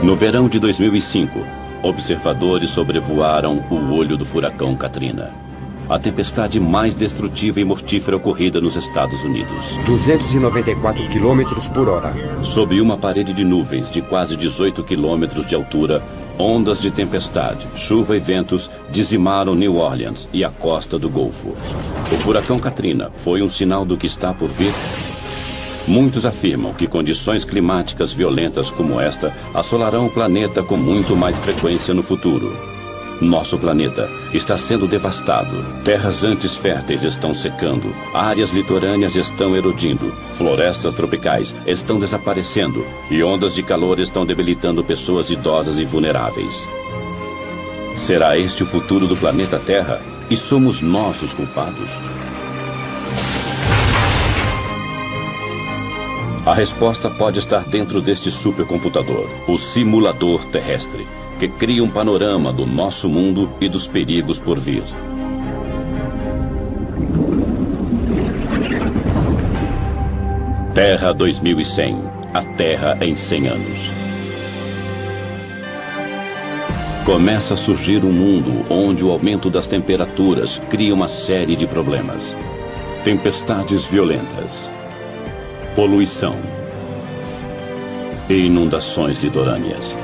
No verão de 2005, observadores sobrevoaram o olho do furacão Katrina, a tempestade mais destrutiva e mortífera ocorrida nos Estados Unidos. 294 km/h. Sob uma parede de nuvens de quase 18 quilômetros de altura, ondas de tempestade, chuva e ventos dizimaram New Orleans e a costa do Golfo. O furacão Katrina foi um sinal do que está por vir? Muitos afirmam que condições climáticas violentas como esta assolarão o planeta com muito mais frequência no futuro. Nosso planeta está sendo devastado. Terras antes férteis estão secando. Áreas litorâneas estão erodindo. Florestas tropicais estão desaparecendo. E ondas de calor estão debilitando pessoas idosas e vulneráveis. Será este o futuro do planeta Terra? E somos nós os culpados? A resposta pode estar dentro deste supercomputador, o simulador terrestre, que cria um panorama do nosso mundo e dos perigos por vir. Terra 2100, a Terra em 100 anos. Começa a surgir um mundo onde o aumento das temperaturas cria uma série de problemas. Tempestades violentas, poluição e inundações litorâneas.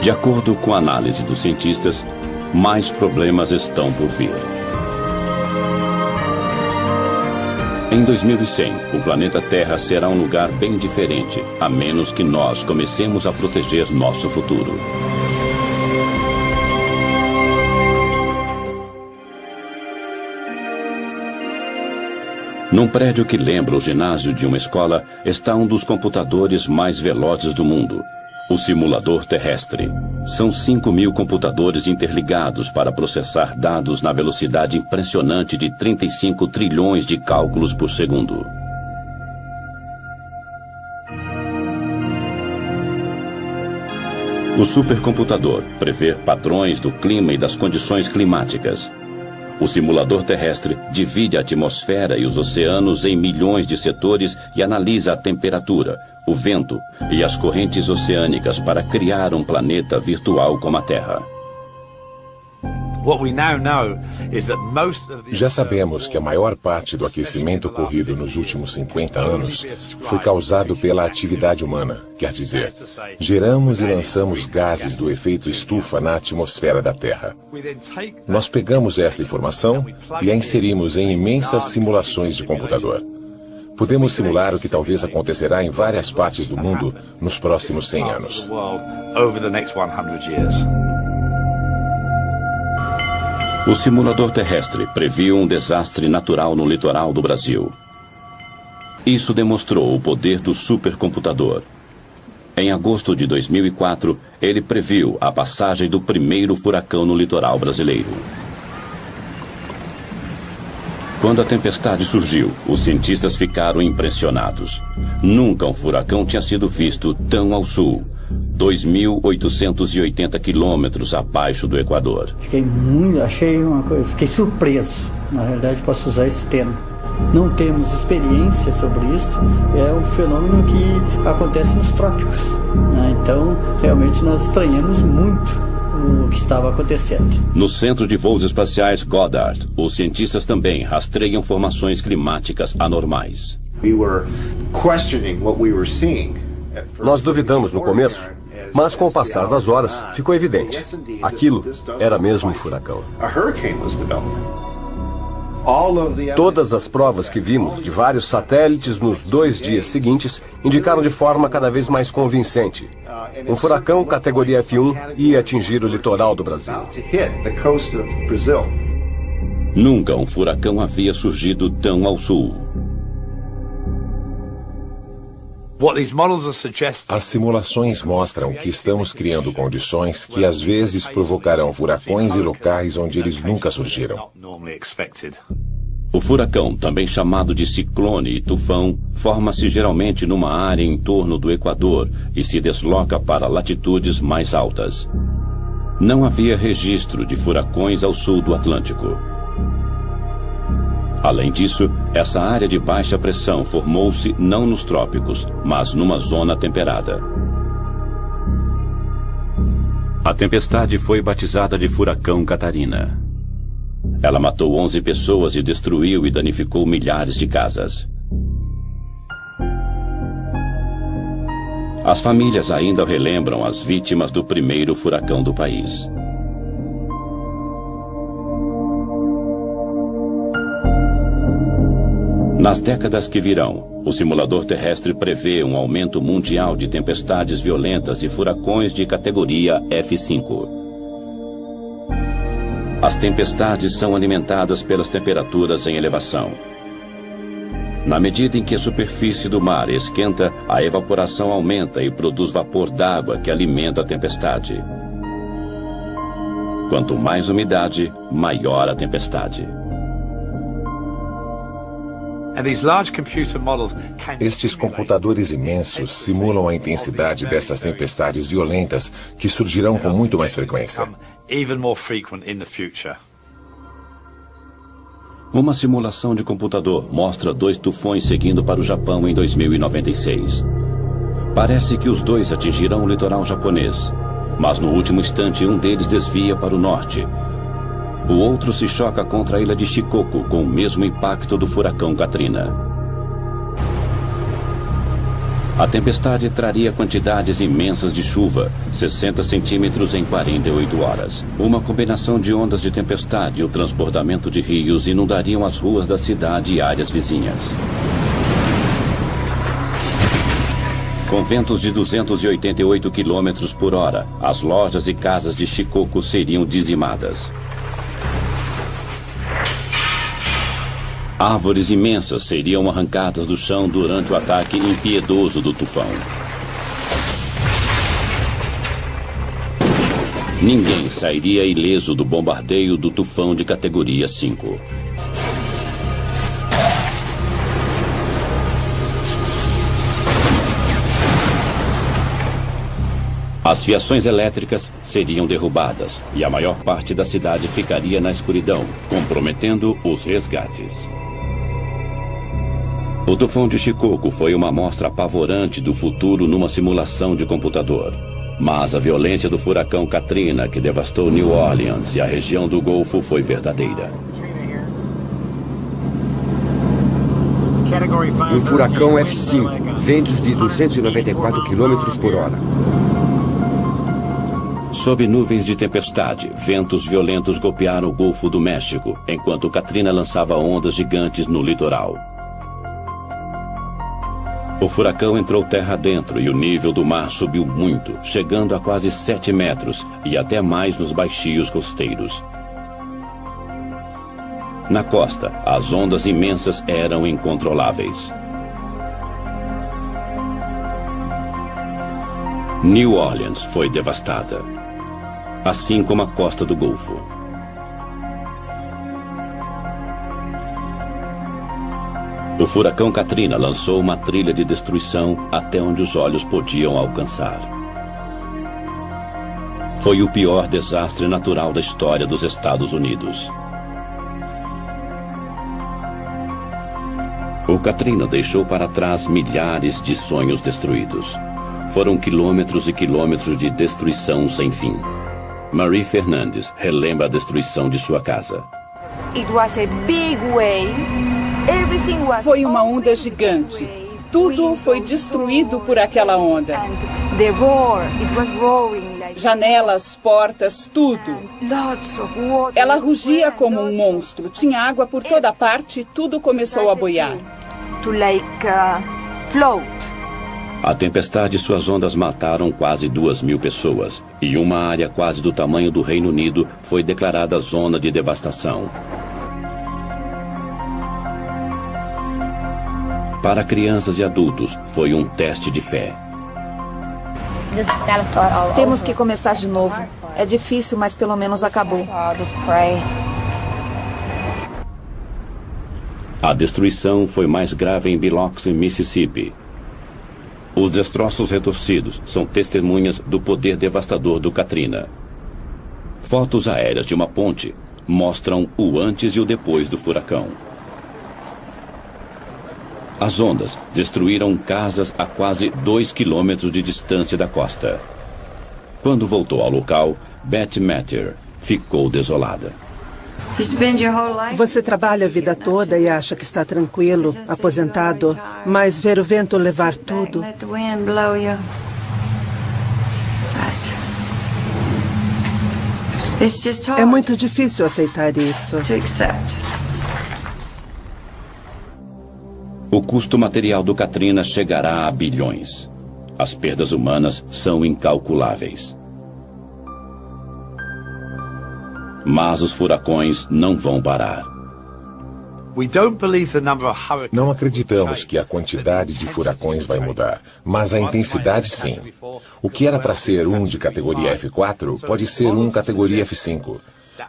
De acordo com a análise dos cientistas, mais problemas estão por vir. Em 2100, o planeta Terra será um lugar bem diferente, a menos que nós comecemos a proteger nosso futuro. Num prédio que lembra o ginásio de uma escola, está um dos computadores mais velozes do mundo, o simulador terrestre. São 5.000 computadores interligados para processar dados na velocidade impressionante de 35 trilhões de cálculos por segundo. O supercomputador prevê padrões do clima e das condições climáticas. O simulador terrestre divide a atmosfera e os oceanos em milhões de setores e analisa a temperatura, o vento e as correntes oceânicas para criar um planeta virtual como a Terra. Já sabemos que a maior parte do aquecimento ocorrido nos últimos 50 anos foi causado pela atividade humana. Quer dizer, geramos e lançamos gases do efeito estufa na atmosfera da Terra. Nós pegamos esta informação e a inserimos em imensas simulações de computador. Podemos simular o que talvez acontecerá em várias partes do mundo nos próximos 100 anos. O simulador terrestre previu um desastre natural no litoral do Brasil. Isso demonstrou o poder do supercomputador. Em agosto de 2004, ele previu a passagem do primeiro furacão no litoral brasileiro. Quando a tempestade surgiu, os cientistas ficaram impressionados. Nunca um furacão tinha sido visto tão ao sul, 2.880 quilômetros abaixo do Equador. Fiquei surpreso, na verdade posso usar esse termo. Não temos experiência sobre isso, é um fenômeno que acontece nos trópicos, né? Então, realmente nós estranhamos muito o que estava acontecendo. No Centro de Voos Espaciais Goddard, os cientistas também rastreiam formações climáticas anormais. Nós duvidamos no começo, mas com o passar das horas ficou evidente. Aquilo era mesmo um furacão. Todas as provas que vimos de vários satélites nos 2 dias seguintes indicaram de forma cada vez mais convincente. Um furacão categoria F1 ia atingir o litoral do Brasil. Nunca um furacão havia surgido tão ao sul. As simulações mostram que estamos criando condições que às vezes provocarão furacões em locais onde eles nunca surgiram. O furacão, também chamado de ciclone e tufão, forma-se geralmente numa área em torno do Equador e se desloca para latitudes mais altas. Não havia registro de furacões ao sul do Atlântico. Além disso, essa área de baixa pressão formou-se não nos trópicos, mas numa zona temperada. A tempestade foi batizada de Furacão Catarina. Ela matou 11 pessoas e destruiu e danificou milhares de casas. As famílias ainda relembram as vítimas do primeiro furacão do país. Nas décadas que virão, o simulador terrestre prevê um aumento mundial de tempestades violentas e furacões de categoria F5. As tempestades são alimentadas pelas temperaturas em elevação. Na medida em que a superfície do mar esquenta, a evaporação aumenta e produz vapor d'água que alimenta a tempestade. Quanto mais umidade, maior a tempestade. Estes computadores imensos simulam a intensidade dessas tempestades violentas que surgirão com muito mais frequência. Uma simulação de computador mostra 2 tufões seguindo para o Japão em 2096. Parece que os dois atingirão o litoral japonês, mas no último instante um deles desvia para o norte. O outro se choca contra a ilha de Shikoku com o mesmo impacto do furacão Katrina. A tempestade traria quantidades imensas de chuva, 60 centímetros em 48 horas. Uma combinação de ondas de tempestade e o transbordamento de rios inundariam as ruas da cidade e áreas vizinhas. Com ventos de 288 km por hora, as lojas e casas de Shikoku seriam dizimadas. Árvores imensas seriam arrancadas do chão durante o ataque impiedoso do tufão. Ninguém sairia ileso do bombardeio do tufão de categoria 5. As fiações elétricas seriam derrubadas e a maior parte da cidade ficaria na escuridão, comprometendo os resgates. O tufão de Shikoku foi uma amostra apavorante do futuro numa simulação de computador. Mas a violência do furacão Katrina, que devastou New Orleans e a região do Golfo, foi verdadeira. Um furacão F5, ventos de 294 km por hora. Sob nuvens de tempestade, ventos violentos golpearam o Golfo do México, enquanto Katrina lançava ondas gigantes no litoral. O furacão entrou terra adentro e o nível do mar subiu muito, chegando a quase 7 metros e até mais nos baixios costeiros. Na costa, as ondas imensas eram incontroláveis. New Orleans foi devastada, assim como a costa do Golfo. O furacão Katrina lançou uma trilha de destruição até onde os olhos podiam alcançar. Foi o pior desastre natural da história dos Estados Unidos. O Katrina deixou para trás milhares de sonhos destruídos. Foram quilômetros e quilômetros de destruição sem fim. Marie Fernandes relembra a destruição de sua casa. Foi uma onda gigante. Tudo foi destruído por aquela onda. Janelas, portas, tudo. Ela rugia como um monstro. Tinha água por toda parte e tudo começou a boiar. A tempestade e suas ondas mataram quase 2.000 pessoas. E uma área quase do tamanho do Reino Unido foi declarada zona de devastação. Para crianças e adultos, foi um teste de fé. Temos que começar de novo. É difícil, mas pelo menos acabou. A destruição foi mais grave em Biloxi, Mississippi. Os destroços retorcidos são testemunhas do poder devastador do Katrina. Fotos aéreas de uma ponte mostram o antes e o depois do furacão. As ondas destruíram casas a quase 2 quilômetros de distância da costa. Quando voltou ao local, Beth Matter ficou desolada. Você trabalha a vida toda e acha que está tranquilo, aposentado, mas ver o vento levar tudo... É muito difícil aceitar isso. O custo material do Katrina chegará a bilhões. As perdas humanas são incalculáveis. Mas os furacões não vão parar. Não acreditamos que a quantidade de furacões vai mudar, mas a intensidade sim. O que era para ser um de categoria F4 pode ser um categoria F5.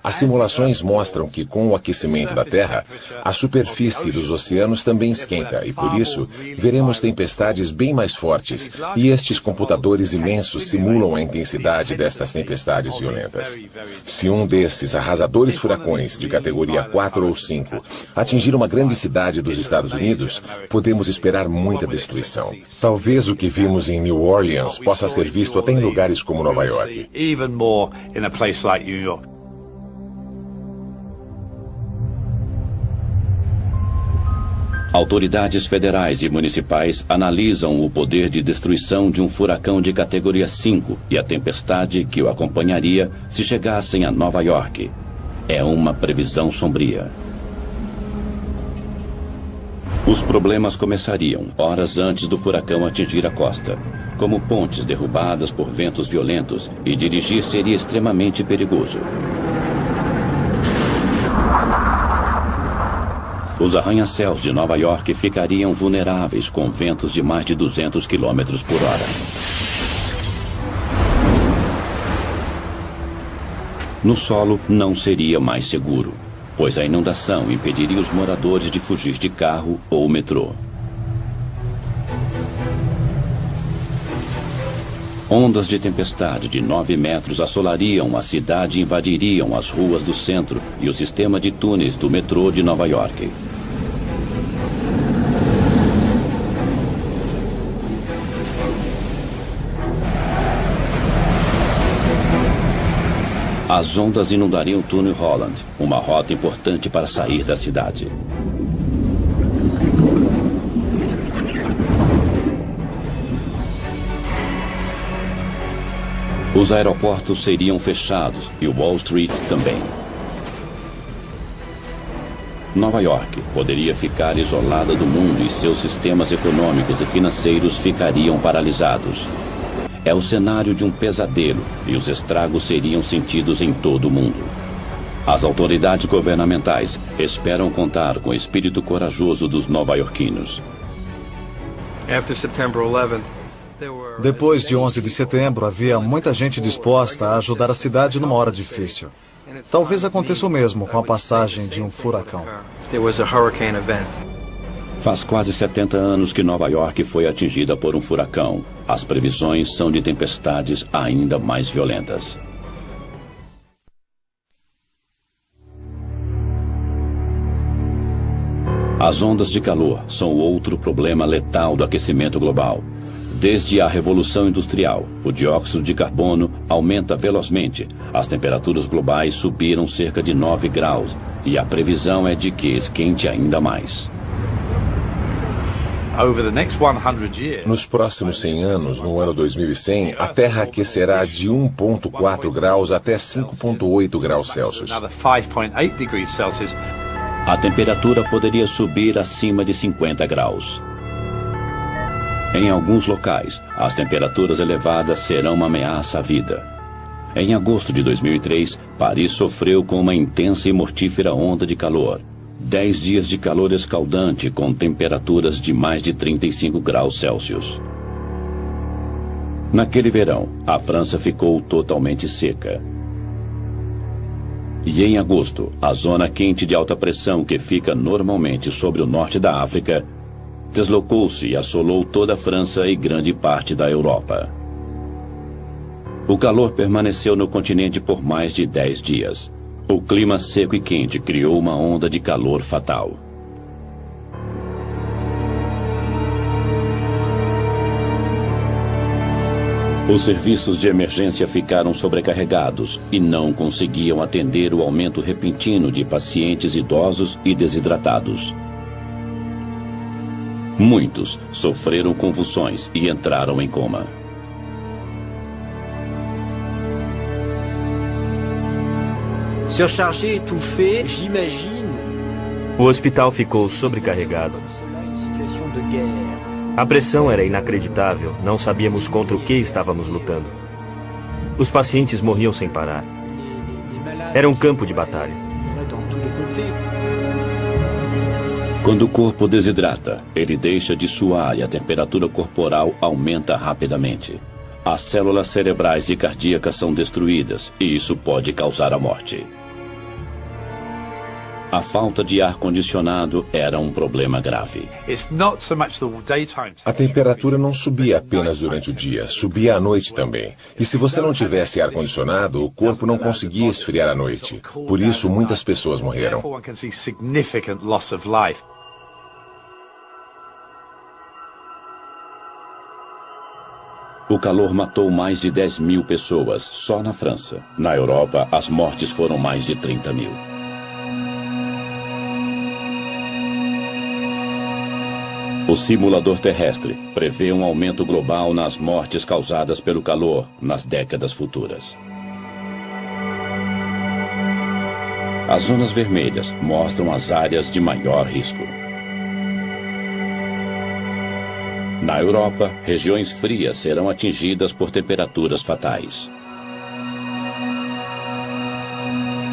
As simulações mostram que, com o aquecimento da Terra, a superfície dos oceanos também esquenta e, por isso, veremos tempestades bem mais fortes, e estes computadores imensos simulam a intensidade destas tempestades violentas. Se um desses arrasadores furacões de categoria 4 ou 5 atingir uma grande cidade dos Estados Unidos, podemos esperar muita destruição. Talvez o que vimos em New Orleans possa ser visto até em lugares como Nova York. Autoridades federais e municipais analisam o poder de destruição de um furacão de categoria 5 e a tempestade que o acompanharia se chegassem a Nova York. É uma previsão sombria. Os problemas começariam horas antes do furacão atingir a costa, como pontes derrubadas por ventos violentos, e dirigir seria extremamente perigoso. Os arranha-céus de Nova York ficariam vulneráveis com ventos de mais de 200 km por hora. No solo não seria mais seguro, pois a inundação impediria os moradores de fugir de carro ou metrô. Ondas de tempestade de 9 metros assolariam a cidade e invadiriam as ruas do centro e o sistema de túneis do metrô de Nova York. As ondas inundariam o túnel Holland, uma rota importante para sair da cidade. Os aeroportos seriam fechados e Wall Street também. Nova York poderia ficar isolada do mundo e seus sistemas econômicos e financeiros ficariam paralisados. É o cenário de um pesadelo e os estragos seriam sentidos em todo o mundo. As autoridades governamentais esperam contar com o espírito corajoso dos nova-iorquinos. Depois de 11 de setembro, havia muita gente disposta a ajudar a cidade numa hora difícil. Talvez aconteça o mesmo com a passagem de um furacão. Faz quase 70 anos que Nova York foi atingida por um furacão. As previsões são de tempestades ainda mais violentas. As ondas de calor são outro problema letal do aquecimento global. Desde a Revolução Industrial, o dióxido de carbono aumenta velozmente. As temperaturas globais subiram cerca de 9 graus e a previsão é de que esquente ainda mais. Nos próximos 100 anos, no ano 2100, a Terra aquecerá de 1,4 graus até 5,8 graus Celsius. A temperatura poderia subir acima de 50 graus. Em alguns locais, as temperaturas elevadas serão uma ameaça à vida. Em agosto de 2003, Paris sofreu com uma intensa e mortífera onda de calor. 10 dias de calor escaldante com temperaturas de mais de 35 graus Celsius. Naquele verão, a França ficou totalmente seca. E em agosto, a zona quente de alta pressão que fica normalmente sobre o norte da África deslocou-se e assolou toda a França e grande parte da Europa. O calor permaneceu no continente por mais de 10 dias. O clima seco e quente criou uma onda de calor fatal. Os serviços de emergência ficaram sobrecarregados e não conseguiam atender o aumento repentino de pacientes idosos e desidratados. Muitos sofreram convulsões e entraram em coma. Surchargé, étouffé, j'imagine. O hospital ficou sobrecarregado. A pressão era inacreditável. Não sabíamos contra o que estávamos lutando. Os pacientes morriam sem parar. Era um campo de batalha. Quando o corpo desidrata, ele deixa de suar e a temperatura corporal aumenta rapidamente. As células cerebrais e cardíacas são destruídas e isso pode causar a morte. A falta de ar-condicionado era um problema grave. A temperatura não subia apenas durante o dia, subia à noite também. E se você não tivesse ar-condicionado, o corpo não conseguia esfriar à noite. Por isso, muitas pessoas morreram. O calor matou mais de 10 mil pessoas só na França. Na Europa, as mortes foram mais de 30 mil. O simulador terrestre prevê um aumento global nas mortes causadas pelo calor nas décadas futuras. As zonas vermelhas mostram as áreas de maior risco. Na Europa, regiões frias serão atingidas por temperaturas fatais.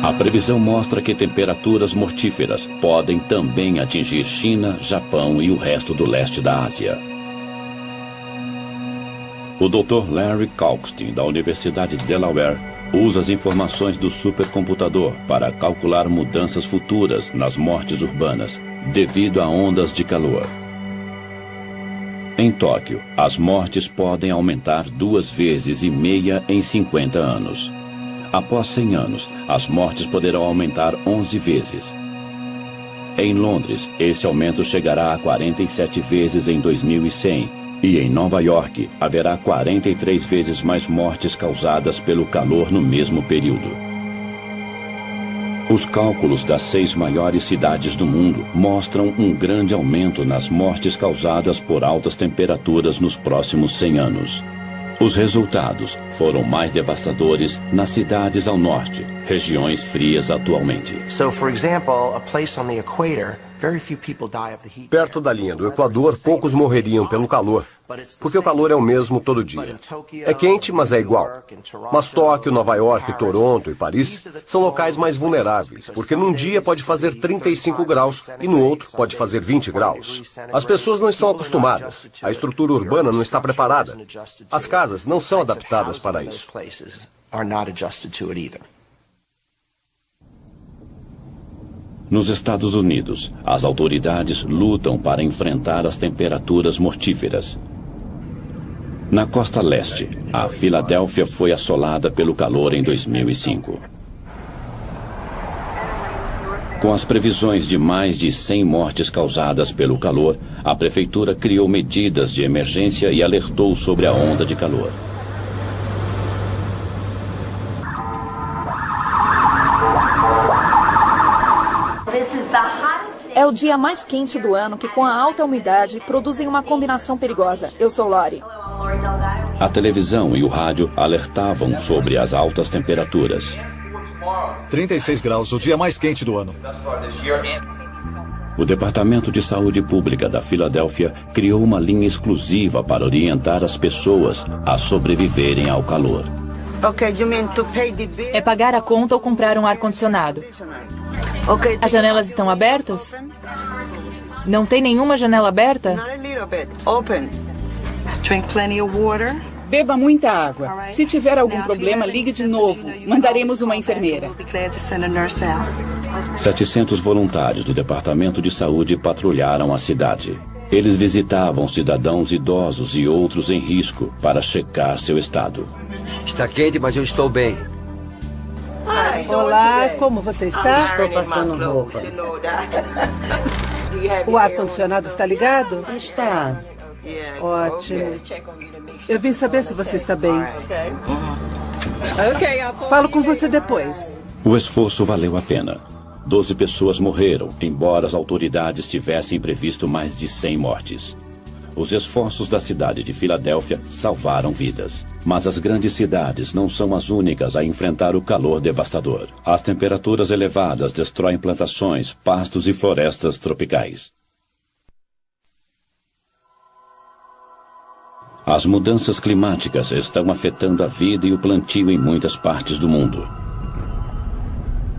A previsão mostra que temperaturas mortíferas podem também atingir China, Japão e o resto do leste da Ásia. O Dr. Larry Kalkstein, da Universidade de Delaware, usa as informações do supercomputador para calcular mudanças futuras nas mortes urbanas devido a ondas de calor. Em Tóquio, as mortes podem aumentar 2,5 vezes em 50 anos. Após 100 anos, as mortes poderão aumentar 11 vezes. Em Londres, esse aumento chegará a 47 vezes em 2100. E em Nova York, haverá 43 vezes mais mortes causadas pelo calor no mesmo período. Os cálculos das 6 maiores cidades do mundo mostram um grande aumento nas mortes causadas por altas temperaturas nos próximos 100 anos. Os resultados foram mais devastadores nas cidades ao norte, regiões frias atualmente. Perto da linha do Equador, poucos morreriam pelo calor, porque o calor é o mesmo todo dia. É quente, mas é igual. Mas Tóquio, Nova York, Toronto e Paris são locais mais vulneráveis, porque num dia pode fazer 35 graus e no outro pode fazer 20 graus. As pessoas não estão acostumadas, a estrutura urbana não está preparada. As casas não são adaptadas para isso. Nos Estados Unidos, as autoridades lutam para enfrentar as temperaturas mortíferas. Na costa leste, a Filadélfia foi assolada pelo calor em 2005. Com as previsões de mais de 100 mortes causadas pelo calor, a prefeitura criou medidas de emergência e alertou sobre a onda de calor. É o dia mais quente do ano que, com a alta umidade, produzem uma combinação perigosa. Eu sou Lori. A televisão e o rádio alertavam sobre as altas temperaturas. 36 graus, o dia mais quente do ano. O Departamento de Saúde Pública da Filadélfia criou uma linha exclusiva para orientar as pessoas a sobreviverem ao calor. É pagar a conta ou comprar um ar-condicionado. As janelas estão abertas? Não tem nenhuma janela aberta? Beba muita água. Se tiver algum problema, ligue de novo. Mandaremos uma enfermeira. 700 voluntários do Departamento de Saúde patrulharam a cidade. Eles visitavam cidadãos idosos e outros em risco para checar seu estado. Está quente, mas eu estou bem. Olá, como você está? Estou passando roupa. O ar-condicionado está ligado? Está. Ótimo. Eu vim saber se você está bem. Falo com você depois. O esforço valeu a pena. 12 pessoas morreram, embora as autoridades tivessem previsto mais de 100 mortes. Os esforços da cidade de Filadélfia salvaram vidas. Mas as grandes cidades não são as únicas a enfrentar o calor devastador. As temperaturas elevadas destroem plantações, pastos e florestas tropicais. As mudanças climáticas estão afetando a vida e o plantio em muitas partes do mundo.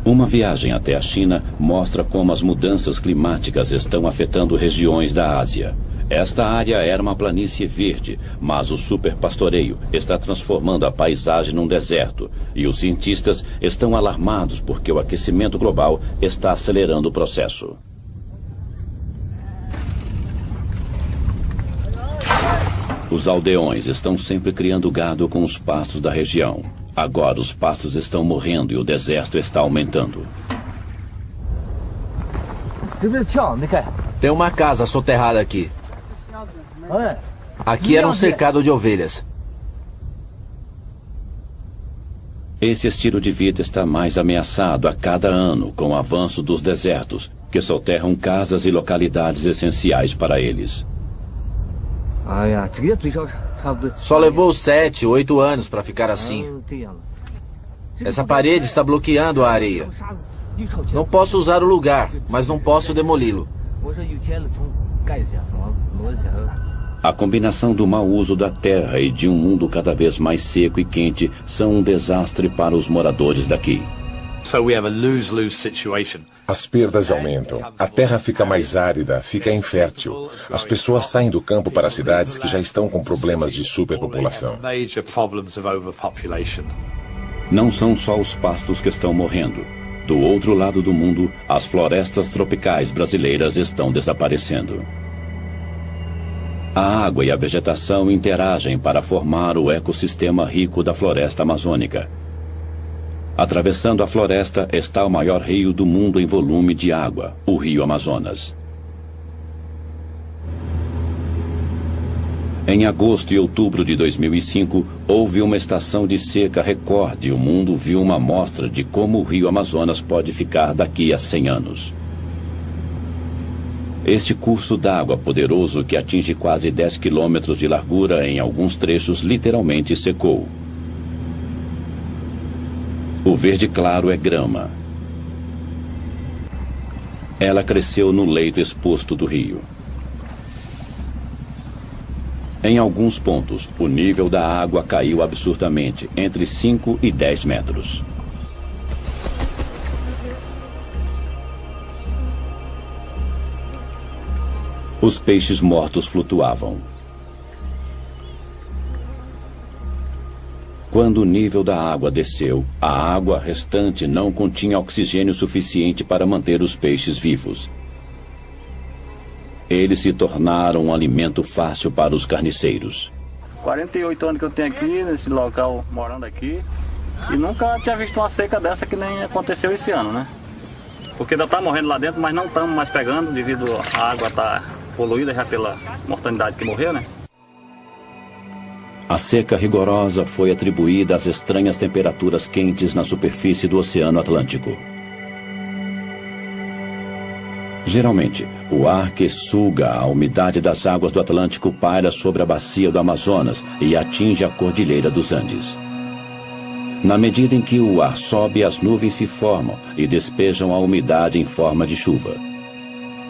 Uma viagem até a China mostra como as mudanças climáticas estão afetando regiões da Ásia. Esta área era uma planície verde, mas o superpastoreio está transformando a paisagem num deserto, e os cientistas estão alarmados porque o aquecimento global está acelerando o processo. Os aldeões estão sempre criando gado com os pastos da região. Agora os pastos estão morrendo e o deserto está aumentando. Tem uma casa soterrada aqui. Aqui era um cercado de ovelhas. Esse estilo de vida está mais ameaçado a cada ano com o avanço dos desertos, que soterram casas e localidades essenciais para eles. Só levou 7, 8 anos para ficar assim. Essa parede está bloqueando a areia. Não posso usar o lugar, mas não posso demoli-lo. A combinação do mau uso da terra e de um mundo cada vez mais seco e quente são um desastre para os moradores daqui. As perdas aumentam. A terra fica mais árida, fica infértil. As pessoas saem do campo para as cidades que já estão com problemas de superpopulação. Não são só os pastos que estão morrendo. Do outro lado do mundo, as florestas tropicais brasileiras estão desaparecendo. A água e a vegetação interagem para formar o ecossistema rico da floresta amazônica. Atravessando a floresta está o maior rio do mundo em volume de água, o Rio Amazonas. Em agosto e outubro de 2005, houve uma estação de seca recorde e o mundo viu uma amostra de como o Rio Amazonas pode ficar daqui a 100 anos. Este curso d'água poderoso, que atinge quase 10 quilômetros de largura em alguns trechos, literalmente secou. O verde claro é grama. Ela cresceu no leito exposto do rio. Em alguns pontos, o nível da água caiu absurdamente, entre 5 e 10 metros. Os peixes mortos flutuavam. Quando o nível da água desceu, a água restante não continha oxigênio suficiente para manter os peixes vivos. Eles se tornaram um alimento fácil para os carniceiros. 48 anos que eu tenho aqui, nesse local, morando aqui, e nunca tinha visto uma seca dessa que nem aconteceu esse ano, né? Porque ainda está morrendo lá dentro, mas não estamos mais pegando, devido à água estar poluída já pela mortandade que morreu, né? A seca rigorosa foi atribuída às estranhas temperaturas quentes na superfície do Oceano Atlântico. Geralmente, o ar que suga a umidade das águas do Atlântico paira sobre a bacia do Amazonas e atinge a Cordilheira dos Andes. Na medida em que o ar sobe, as nuvens se formam e despejam a umidade em forma de chuva.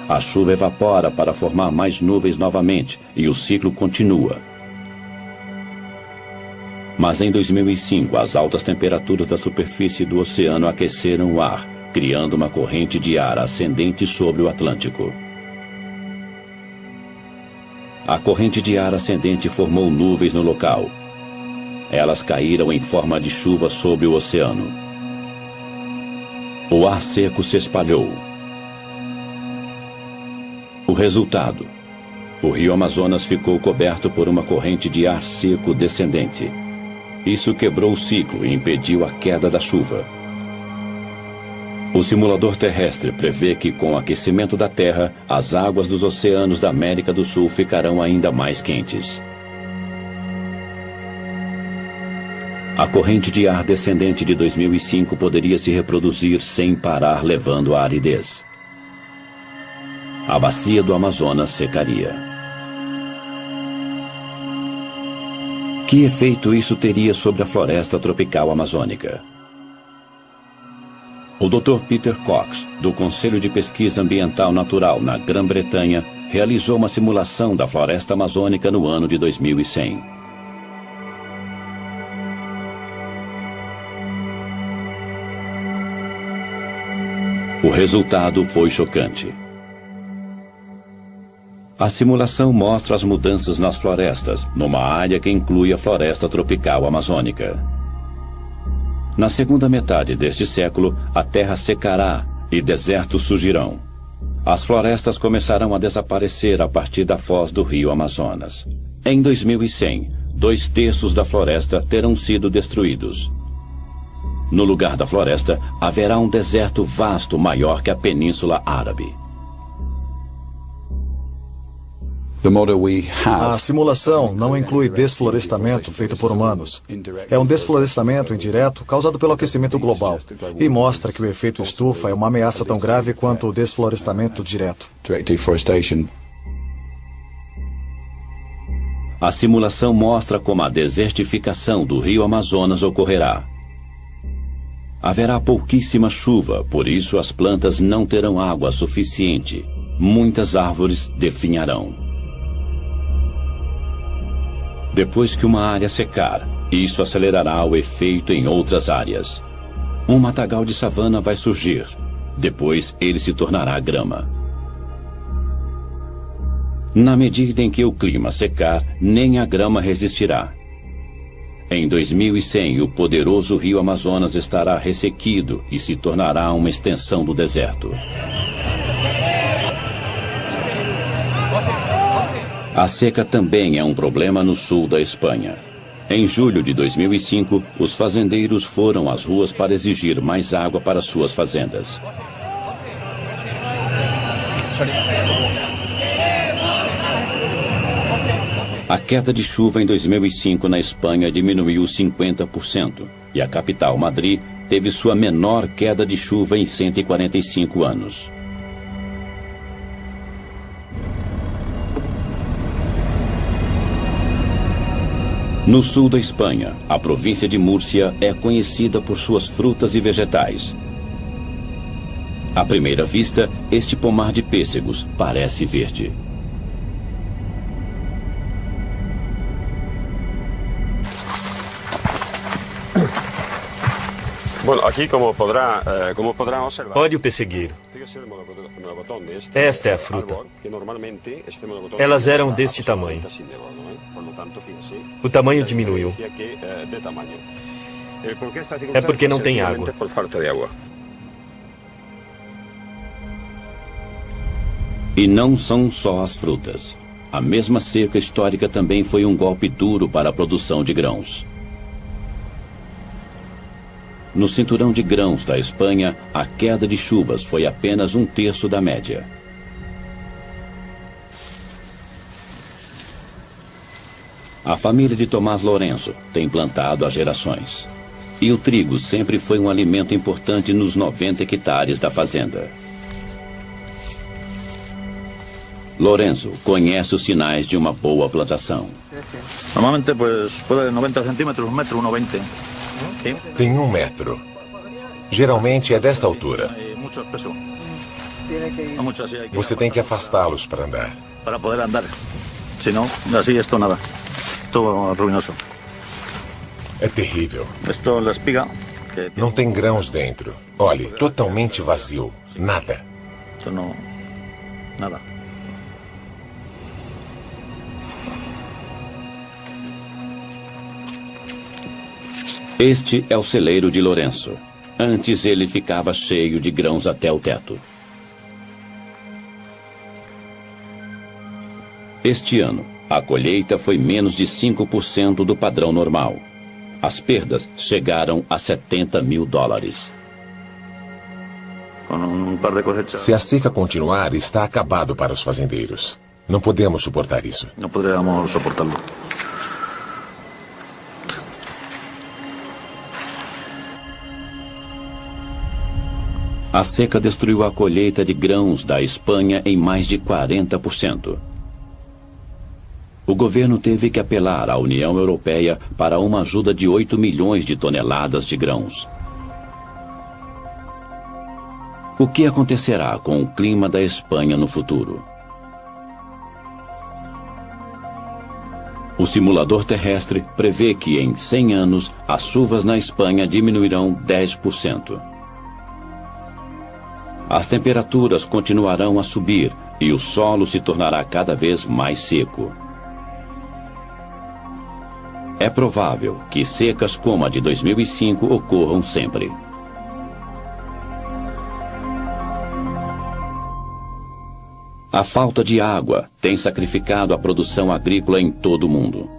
A chuva evapora para formar mais nuvens novamente e o ciclo continua. Mas em 2005, as altas temperaturas da superfície do oceano aqueceram o ar, criando uma corrente de ar ascendente sobre o Atlântico. A corrente de ar ascendente formou nuvens no local. Elas caíram em forma de chuva sobre o oceano. O ar seco se espalhou. O resultado: o Rio Amazonas ficou coberto por uma corrente de ar seco descendente. Isso quebrou o ciclo e impediu a queda da chuva. O simulador terrestre prevê que, com o aquecimento da Terra, as águas dos oceanos da América do Sul ficarão ainda mais quentes. A corrente de ar descendente de 2005 poderia se reproduzir sem parar, levando à aridez. A bacia do Amazonas secaria. Que efeito isso teria sobre a floresta tropical amazônica? O Dr. Peter Cox, do Conselho de Pesquisa Ambiental Natural na Grã-Bretanha, realizou uma simulação da floresta amazônica no ano de 2100. O resultado foi chocante. A simulação mostra as mudanças nas florestas, numa área que inclui a floresta tropical amazônica. Na segunda metade deste século, a terra secará e desertos surgirão. As florestas começarão a desaparecer a partir da foz do rio Amazonas. Em 2100, 2/3 da floresta terão sido destruídos. No lugar da floresta, haverá um deserto vasto maior que a Península Árabe. A simulação não inclui desflorestamento feito por humanos. É um desflorestamento indireto causado pelo aquecimento global e mostra que o efeito estufa é uma ameaça tão grave quanto o desflorestamento direto. A simulação mostra como a desertificação do rio Amazonas ocorrerá. Haverá pouquíssima chuva, por isso as plantas não terão água suficiente. Muitas árvores definharão. Depois que uma área secar, isso acelerará o efeito em outras áreas. Um matagal de savana vai surgir. Depois ele se tornará grama. Na medida em que o clima secar, nem a grama resistirá. Em 2100, o poderoso rio Amazonas estará ressequido e se tornará uma extensão do deserto. A seca também é um problema no sul da Espanha. Em julho de 2005, os fazendeiros foram às ruas para exigir mais água para suas fazendas. A queda de chuva em 2005 na Espanha diminuiu 50% e a capital, Madrid, teve sua menor queda de chuva em 145 anos. No sul da Espanha, a província de Múrcia é conhecida por suas frutas e vegetais. À primeira vista, este pomar de pêssegos parece verde. Olhe o pessegueiro. Esta é a fruta. Elas eram deste tamanho. O tamanho diminuiu. É porque não tem água. E não são só as frutas. A mesma seca histórica também foi um golpe duro para a produção de grãos. No cinturão de grãos da Espanha, a queda de chuvas foi apenas 1/3 da média. A família de Tomás Lourenço tem plantado há gerações. E o trigo sempre foi um alimento importante nos 90 hectares da fazenda. Lourenço conhece os sinais de uma boa plantação. Normalmente, pode 90 centímetros, 1,20 m. Tem 1 metro. Geralmente é desta altura. Você tem que afastá-los para andar. Para poder andar. Senão, assim, isto nada. Estou ruinoso. É terrível. Isto é a espiga. Não tem grãos dentro. Olhe, totalmente vazio. Nada. Isto não... Nada. Este é o celeiro de Lourenço. Antes ele ficava cheio de grãos até o teto. Este ano, a colheita foi menos de 5% do padrão normal. As perdas chegaram a $70 mil. Se a seca continuar, está acabado para os fazendeiros. Não podemos suportar isso. Não poderíamos suportá-lo. A seca destruiu a colheita de grãos da Espanha em mais de 40%. O governo teve que apelar à União Europeia para uma ajuda de 8 milhões de toneladas de grãos. O que acontecerá com o clima da Espanha no futuro? O simulador terrestre prevê que em 100 anos as chuvas na Espanha diminuirão 10%. As temperaturas continuarão a subir e o solo se tornará cada vez mais seco. É provável que secas como a de 2005 ocorram sempre. A falta de água tem sacrificado a produção agrícola em todo o mundo.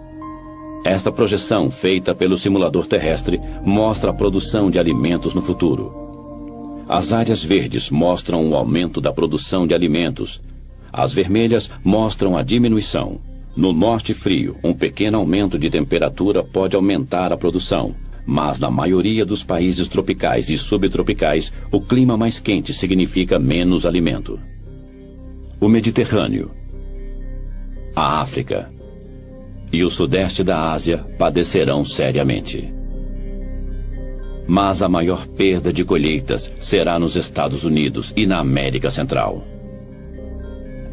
Esta projeção, feita pelo simulador terrestre, mostra a produção de alimentos no futuro. As áreas verdes mostram o aumento da produção de alimentos. As vermelhas mostram a diminuição. No norte frio, um pequeno aumento de temperatura pode aumentar a produção, mas na maioria dos países tropicais e subtropicais, o clima mais quente significa menos alimento. O Mediterrâneo, a África e o sudeste da Ásia padecerão seriamente. Mas a maior perda de colheitas será nos Estados Unidos e na América Central.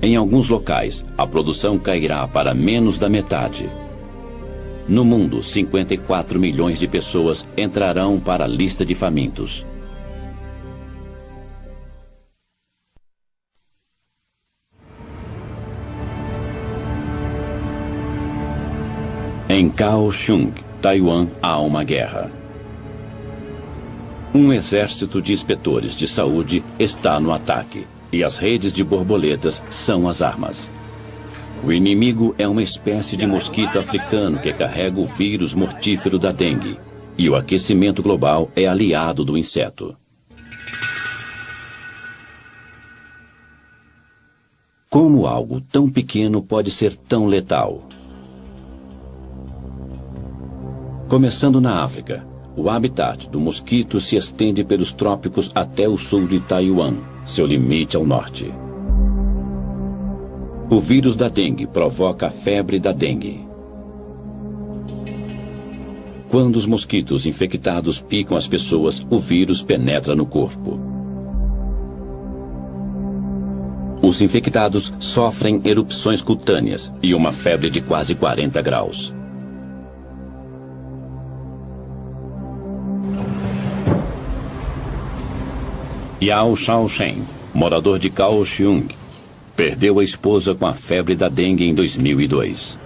Em alguns locais, a produção cairá para menos da metade. No mundo, 54 milhões de pessoas entrarão para a lista de famintos. Em Kaohsiung, Taiwan, há uma guerra. Um exército de inspetores de saúde está no ataque, e as redes de borboletas são as armas. O inimigo é uma espécie de mosquito africano que carrega o vírus mortífero da dengue, e o aquecimento global é aliado do inseto. Como algo tão pequeno pode ser tão letal? Começando na África, o habitat do mosquito se estende pelos trópicos até o sul de Taiwan, seu limite ao norte. O vírus da dengue provoca a febre da dengue. Quando os mosquitos infectados picam as pessoas, o vírus penetra no corpo. Os infectados sofrem erupções cutâneas e uma febre de quase 40 graus. Yao Shaosheng, morador de Kaohsiung, perdeu a esposa com a febre da dengue em 2002.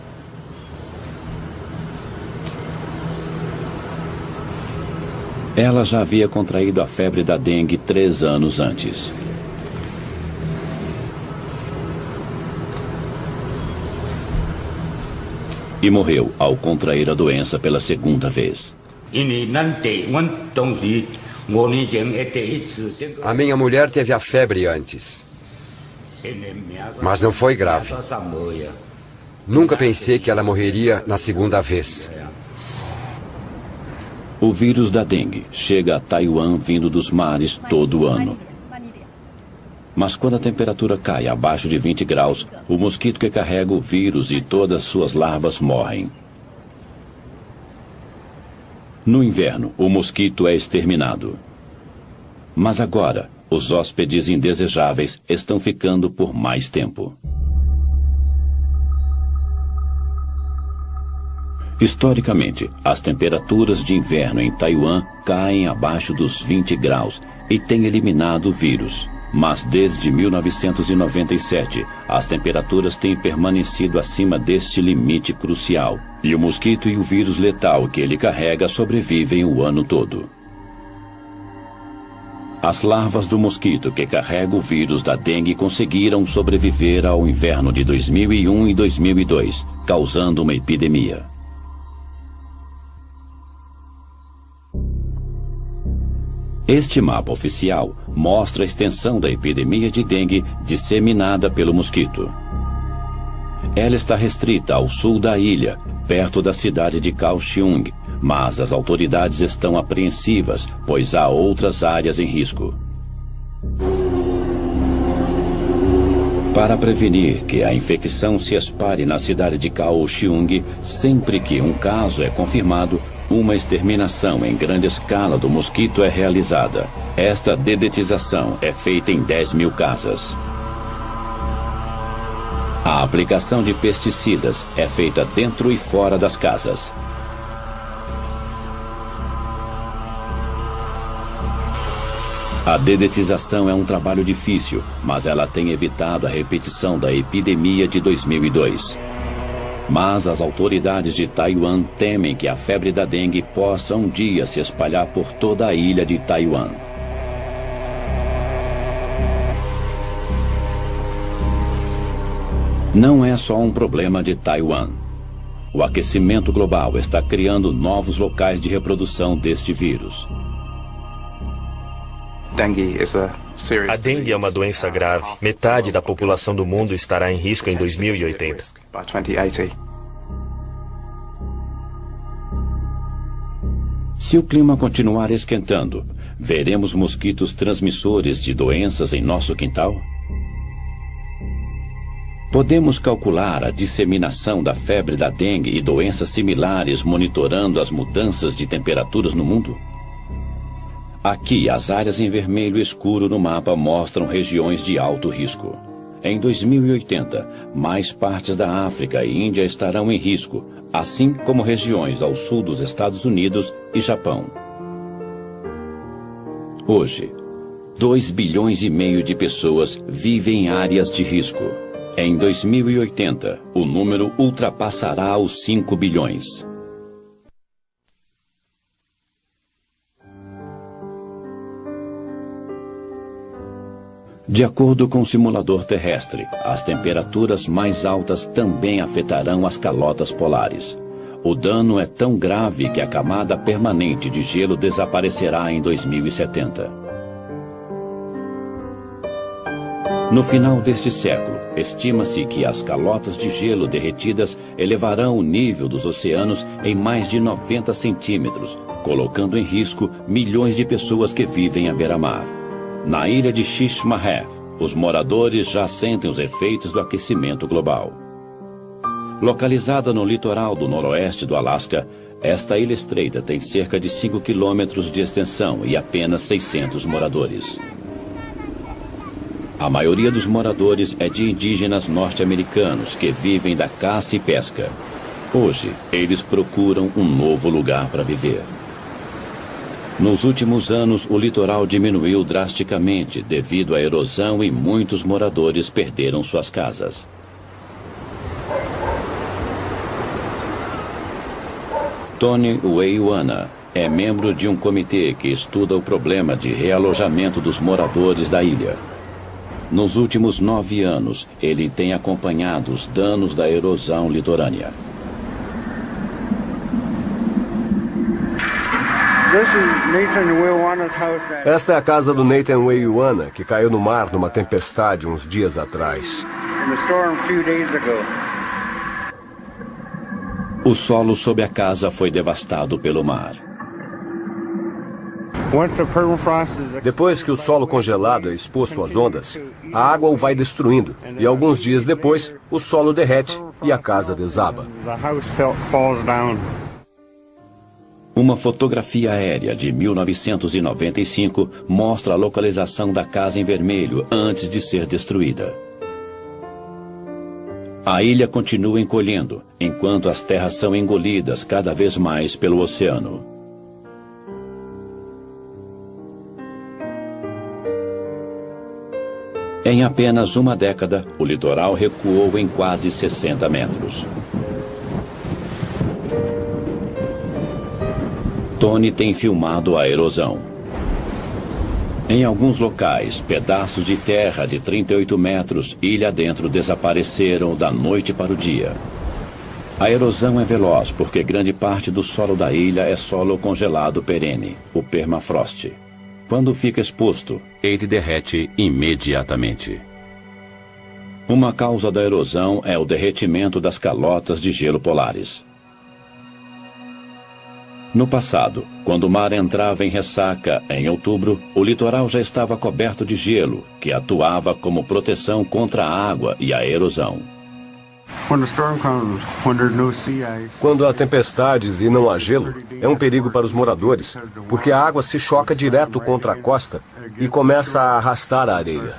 Ela já havia contraído a febre da dengue 3 anos antes. E morreu ao contrair a doença pela segunda vez. A minha mulher teve a febre antes, mas não foi grave. Nunca pensei que ela morreria na segunda vez. O vírus da dengue chega a Taiwan vindo dos mares todo ano. Mas quando a temperatura cai abaixo de 20 graus, o mosquito que carrega o vírus e todas suas larvas morrem. No inverno, o mosquito é exterminado. Mas agora, os hóspedes indesejáveis estão ficando por mais tempo. Historicamente, as temperaturas de inverno em Taiwan caem abaixo dos 20 graus e têm eliminado o vírus. Mas desde 1997, as temperaturas têm permanecido acima deste limite crucial. E o mosquito e o vírus letal que ele carrega sobrevivem o ano todo. As larvas do mosquito que carrega o vírus da dengue conseguiram sobreviver ao inverno de 2001 e 2002, causando uma epidemia. Este mapa oficial mostra a extensão da epidemia de dengue disseminada pelo mosquito. Ela está restrita ao sul da ilha, perto da cidade de Kaohsiung, mas as autoridades estão apreensivas, pois há outras áreas em risco. Para prevenir que a infecção se espalhe na cidade de Kaohsiung, sempre que um caso é confirmado, uma exterminação em grande escala do mosquito é realizada. Esta dedetização é feita em 10.000 casas. A aplicação de pesticidas é feita dentro e fora das casas. A dedetização é um trabalho difícil, mas ela tem evitado a repetição da epidemia de 2002. Mas as autoridades de Taiwan temem que a febre da dengue possa um dia se espalhar por toda a ilha de Taiwan. Não é só um problema de Taiwan. O aquecimento global está criando novos locais de reprodução deste vírus. A dengue é uma doença grave. Metade da população do mundo estará em risco em 2080. Se o clima continuar esquentando, veremos mosquitos transmissores de doenças em nosso quintal? Podemos calcular a disseminação da febre da dengue e doenças similares monitorando as mudanças de temperaturas no mundo? Aqui, as áreas em vermelho escuro no mapa mostram regiões de alto risco. Em 2080, mais partes da África e Índia estarão em risco, assim como regiões ao sul dos Estados Unidos e Japão. Hoje, 2,5 bilhões de pessoas vivem em áreas de risco. Em 2080, o número ultrapassará os 5 bilhões. De acordo com o simulador terrestre, as temperaturas mais altas também afetarão as calotas polares. O dano é tão grave que a camada permanente de gelo desaparecerá em 2070. No final deste século, estima-se que as calotas de gelo derretidas elevarão o nível dos oceanos em mais de 90 centímetros, colocando em risco milhões de pessoas que vivem à beira-mar. Na ilha de Shishmahev, os moradores já sentem os efeitos do aquecimento global. Localizada no litoral do noroeste do Alasca, esta ilha estreita tem cerca de 5 quilômetros de extensão e apenas 600 moradores. A maioria dos moradores é de indígenas norte-americanos que vivem da caça e pesca. Hoje, eles procuram um novo lugar para viver. Nos últimos anos, o litoral diminuiu drasticamente devido à erosão e muitos moradores perderam suas casas. Tony Weiwana é membro de um comitê que estuda o problema de realojamento dos moradores da ilha. Nos últimos 9 anos, ele tem acompanhado os danos da erosão litorânea. Esta é a casa do Nathan Weiwana, que caiu no mar numa tempestade uns dias atrás. O solo sob a casa foi devastado pelo mar. Depois que o solo congelado é exposto às ondas, a água o vai destruindo, e alguns dias depois, o solo derrete e a casa desaba. Uma fotografia aérea de 1995 mostra a localização da casa em vermelho antes de ser destruída. A ilha continua encolhendo, enquanto as terras são engolidas cada vez mais pelo oceano. Em apenas uma década, o litoral recuou em quase 60 metros. Tony tem filmado a erosão. Em alguns locais, pedaços de terra de 38 metros ilha dentro desapareceram da noite para o dia. A erosão é veloz porque grande parte do solo da ilha é solo congelado perene, o permafrost. Quando fica exposto, ele derrete imediatamente. Uma causa da erosão é o derretimento das calotas de gelo polares. No passado, quando o mar entrava em ressaca em outubro, o litoral já estava coberto de gelo, que atuava como proteção contra a água e a erosão. Quando há tempestades e não há gelo, é um perigo para os moradores, porque a água se choca direto contra a costa e começa a arrastar a areia.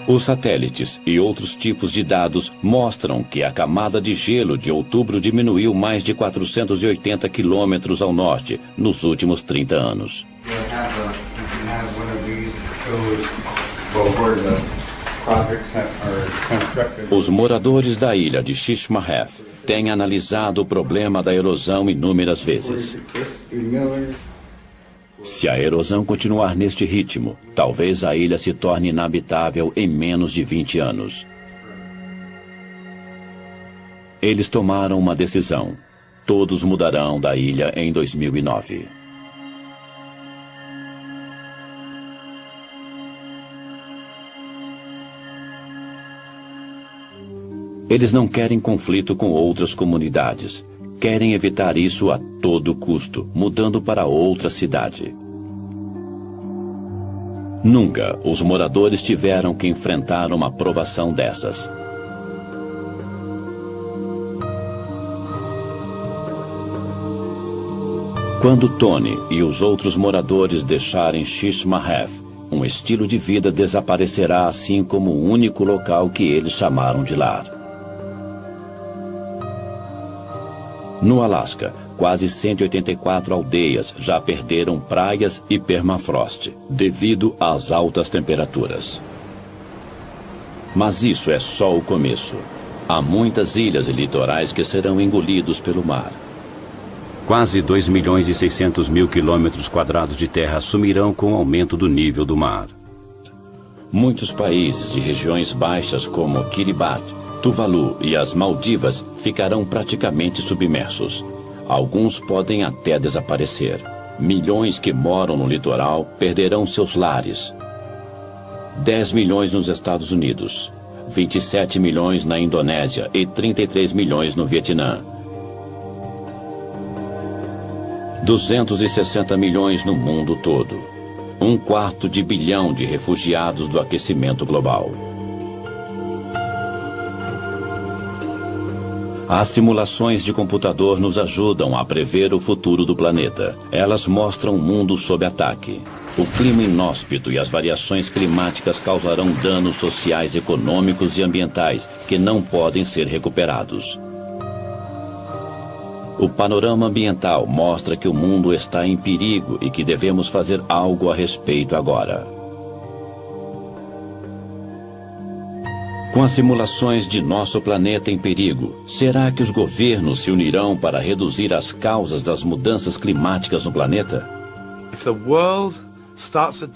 Os satélites e outros tipos de dados mostram que a camada de gelo de outubro diminuiu mais de 480 quilômetros ao norte nos últimos 30 anos. Os moradores da ilha de Shishmaref têm analisado o problema da erosão inúmeras vezes. Se a erosão continuar neste ritmo, talvez a ilha se torne inabitável em menos de 20 anos. Eles tomaram uma decisão. Todos mudarão da ilha em 2009. Eles não querem conflito com outras comunidades. Querem evitar isso a todo custo, mudando para outra cidade. Nunca os moradores tiveram que enfrentar uma provação dessas. Quando Tony e os outros moradores deixarem Shishmaref, um estilo de vida desaparecerá assim como o único local que eles chamaram de lar. No Alasca, quase 184 aldeias já perderam praias e permafrost, devido às altas temperaturas. Mas isso é só o começo. Há muitas ilhas e litorais que serão engolidos pelo mar. Quase 2.600.000 quilômetros quadrados de terra sumirão com o aumento do nível do mar. Muitos países de regiões baixas como Kiribati, Tuvalu e as Maldivas ficarão praticamente submersos. Alguns podem até desaparecer. Milhões que moram no litoral perderão seus lares. 10 milhões nos Estados Unidos, 27 milhões na Indonésia e 33 milhões no Vietnã. 260 milhões no mundo todo. 1/4 bilhão de refugiados do aquecimento global. As simulações de computador nos ajudam a prever o futuro do planeta. Elas mostram um mundo sob ataque. O clima inóspito e as variações climáticas causarão danos sociais, econômicos e ambientais que não podem ser recuperados. O panorama ambiental mostra que o mundo está em perigo e que devemos fazer algo a respeito agora. Com as simulações de nosso planeta em perigo, será que os governos se unirão para reduzir as causas das mudanças climáticas no planeta?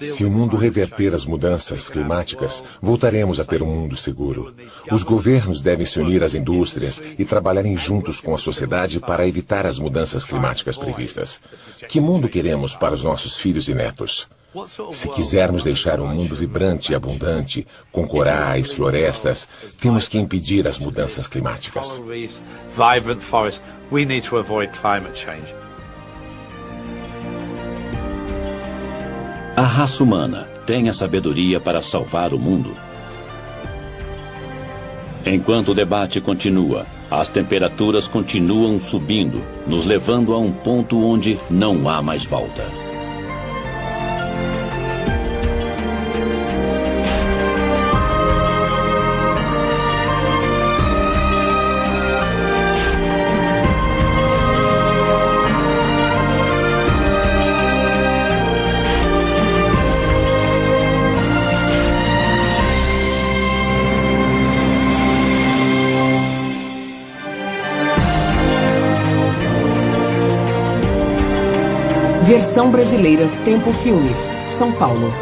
Se o mundo reverter as mudanças climáticas, voltaremos a ter um mundo seguro. Os governos devem se unir às indústrias e trabalharem juntos com a sociedade para evitar as mudanças climáticas previstas. Que mundo queremos para os nossos filhos e netos? Se quisermos deixar um mundo vibrante e abundante, com corais, florestas, temos que impedir as mudanças climáticas. A raça humana tem a sabedoria para salvar o mundo? Enquanto o debate continua, as temperaturas continuam subindo, nos levando a um ponto onde não há mais volta. Versão brasileira, Tempo Filmes, São Paulo.